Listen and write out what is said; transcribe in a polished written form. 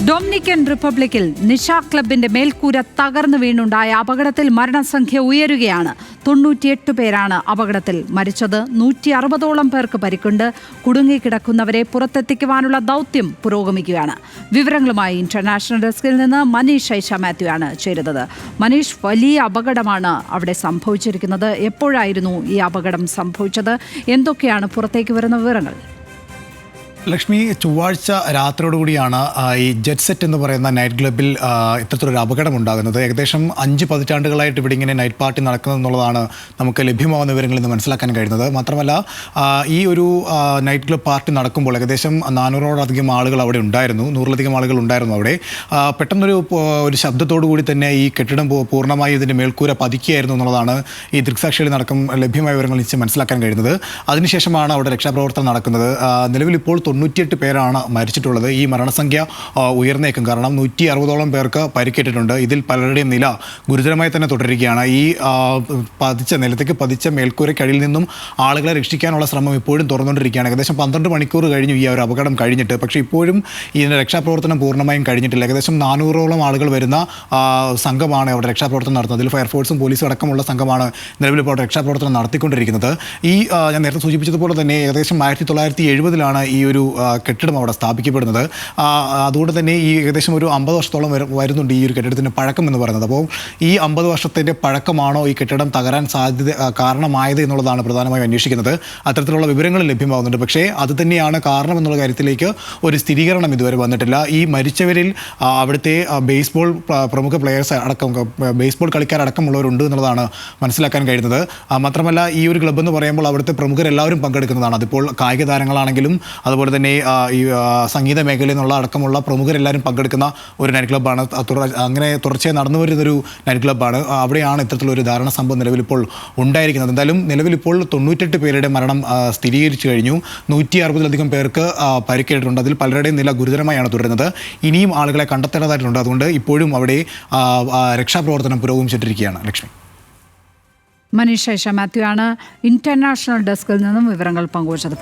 Dominican റിപ്പബ്ലിക്കിൽ Nisha ക്ലബിന്റെ മേൽക്കൂര തകർന്നു വീണുണ്ടായ അപകടത്തിൽ മരണസംഖ്യ ഉയരുകയാണ്. 98 പേരാണ് അപകടത്തിൽ മരിച്ചത്. 160ഓളം പേർക്ക് പരിക്കുണ്ട്. കുടുങ്ങിക്കിടക്കുന്നവരെ പുറത്തെത്തിക്കുവാനുള്ള ദൗത്യം പുരോഗമിക്കുകയാണ്. വിവരങ്ങളുമായി ഇന്റർനാഷണൽ ഡെസ്കിൽ നിന്ന് മനീഷ് ഐഷ മാത്യു ആണ് ചേരുന്നത്. മനീഷ്, വലിയ അപകടമാണ് അവിടെ സംഭവിച്ചിരിക്കുന്നത്. എപ്പോഴായിരുന്നു ഈ അപകടം സംഭവിച്ചത്? എന്തൊക്കെയാണ് പുറത്തേക്ക് വരുന്ന വിവരങ്ങൾ? ലക്ഷ്മി, ചൊവ്വാഴ്ച രാത്രിയോടുകൂടിയാണ് ഈ ജെറ്റ് സെറ്റ് എന്ന് പറയുന്ന നൈറ്റ് ക്ലബ്ബിൽ ഇത്തരത്തിലൊരു അപകടം ഉണ്ടാകുന്നത്. ഏകദേശം 5 പതിറ്റാണ്ടുകളായിട്ട് ഇവിടെ ഇങ്ങനെ നൈറ്റ് പാർട്ടി നടക്കുന്നത് എന്നുള്ളതാണ് നമുക്ക് ലഭ്യമാകുന്ന വിവരങ്ങളിൽ നിന്ന് മനസ്സിലാക്കാൻ കഴിയുന്നത്. മാത്രമല്ല, ഈ ഒരു നൈറ്റ് ക്ലബ്ബ് പാർട്ടി നടക്കുമ്പോൾ ഏകദേശം 400ഓടധികം ആളുകൾ അവിടെ ഉണ്ടായിരുന്നു. 100ലധികം ആളുകൾ ഉണ്ടായിരുന്നു അവിടെ. പെട്ടെന്നൊരു ശബ്ദത്തോടു കൂടി തന്നെ ഈ കെട്ടിടം പൂർണ്ണമായി ഇതിൻ്റെ മേൽക്കൂര പതിക്കുകയായിരുന്നു എന്നുള്ളതാണ് ഈ ദൃക്സാക്ഷികളിൽ നടക്കും ലഭ്യമായ വിവരങ്ങളിൽ വെച്ച് മനസ്സിലാക്കാൻ കഴിയുന്നത്. അതിനുശേഷമാണ് അവിടെ രക്ഷാപ്രവർത്തനം നടക്കുന്നത്. നിലവിൽ ഇപ്പോൾ 98 പേരാണ് മരിച്ചിട്ടുള്ളത്. ഈ മരണസംഖ്യ ഉയർന്നേക്കും, കാരണം 160ഓളം പേർക്ക് പരിക്കേറ്റിട്ടുണ്ട്. ഇതിൽ പലരുടെയും നില ഗുരുതരമായി തന്നെ തുടരുകയാണ്. ഈ നിലത്തേക്ക് പതിച്ച മേൽക്കൂരക്കടിയിൽ നിന്നും ആളുകളെ രക്ഷിക്കാനുള്ള ശ്രമം ഇപ്പോഴും തുറന്നുകൊണ്ടിരിക്കുകയാണ്. ഏകദേശം 12 മണിക്കൂർ കഴിഞ്ഞു ഈ ഒരു അപകടം കഴിഞ്ഞിട്ട്. പക്ഷേ ഇപ്പോഴും ഇതിൻ്റെ രക്ഷാപ്രവർത്തനം പൂർണ്ണമായും കഴിഞ്ഞിട്ടില്ല. ഏകദേശം 400ഓളം ആളുകൾ വരുന്ന സംഘമാണ് അവിടെ രക്ഷാപ്രവർത്തനം നടത്തുന്നത്. അതിൽ ഫയർഫോഴ്സും പോലീസും അടക്കമുള്ള സംഘമാണ് നിലവിൽ ഇപ്പോൾ രക്ഷാപ്രവർത്തനം നടത്തിക്കൊണ്ടിരിക്കുന്നത്. ഞാൻ നേരത്തെ സൂചിപ്പിച്ചതുപോലെ തന്നെ ഏകദേശം 1970-ലാണ് ഈ ഒരു കെട്ടിടം അവിടെ സ്ഥാപിക്കപ്പെടുന്നത്. അതുകൊണ്ട് തന്നെ ഈ ഏകദേശം ഒരു 50 വർഷത്തോളം വരുന്നുണ്ട് ഈ ഒരു കെട്ടിടത്തിൻ്റെ പഴക്കം എന്ന് പറയുന്നത്. അപ്പോൾ ഈ 50 വർഷത്തിൻ്റെ പഴക്കമാണോ ഈ കെട്ടിടം തകരാൻ കാരണമായത് എന്നുള്ളതാണ് പ്രധാനമായും അന്വേഷിക്കുന്നത്. അത്തരത്തിലുള്ള വിവരങ്ങൾ ലഭ്യമാകുന്നുണ്ട്. പക്ഷേ അത് തന്നെയാണ് കാരണം എന്നുള്ള കാര്യത്തിലേക്ക് ഒരു സ്ഥിരീകരണം ഇതുവരെ വന്നിട്ടില്ല. ഈ മരിച്ചവരിൽ അവിടുത്തെ ബേസ്ബോൾ പ്രമുഖ പ്ലെയേഴ്സ് അടക്കം, ബേസ്ബോൾ കളിക്കാരടക്കമുള്ളവരുണ്ട് എന്നുള്ളതാണ് മനസ്സിലാക്കാൻ കഴിയുന്നത്. മാത്രമല്ല, ഈ ഒരു ക്ലബ്ബ് എന്ന് പറയുമ്പോൾ അവിടുത്തെ പ്രമുഖരെല്ലാവരും പങ്കെടുക്കുന്നതാണ്. അതിപ്പോൾ കായിക താരങ്ങളാണെങ്കിലും അതുപോലെ തന്നെ ഈ സംഗീത മേഖലയിൽ നിന്നുള്ള അടക്കമുള്ള പ്രമുഖരെല്ലാവരും പങ്കെടുക്കുന്ന ഒരു നൈറ്റ് ക്ലബ്ബാണ്. അങ്ങനെ തുടർച്ചയായി നടന്നു വരുന്നൊരു നൈറ്റ് ക്ലബ്ബാണ്. അവിടെയാണ് ഇത്തരത്തിലൊരു ധാരണ സംഭവം നിലവിലിപ്പോൾ ഉണ്ടായിരിക്കുന്നത്. എന്തായാലും നിലവിലിപ്പോൾ 98 പേരുടെ മരണം സ്ഥിരീകരിച്ചു കഴിഞ്ഞു. 160ലധികം പേർക്ക് പരിക്കേറ്റിട്ടുണ്ട്. അതിൽ പലരുടെയും നില ഗുരുതരമായാണ് തുടരുന്നത്. ഇനിയും ആളുകളെ കണ്ടെത്തേണ്ടതായിട്ടുണ്ട്. അതുകൊണ്ട് ഇപ്പോഴും അവിടെ രക്ഷാപ്രവർത്തനം പുരോഗമിച്ചിട്ടിരിക്കുകയാണ്. ലക്ഷ്മി. മനീഷ് ഐഷ മാത്യു ആണ് ഇന്റർനാഷണൽ ഡെസ്കിൽ നിന്നും വിവരങ്ങൾ പങ്കുവച്ചത്.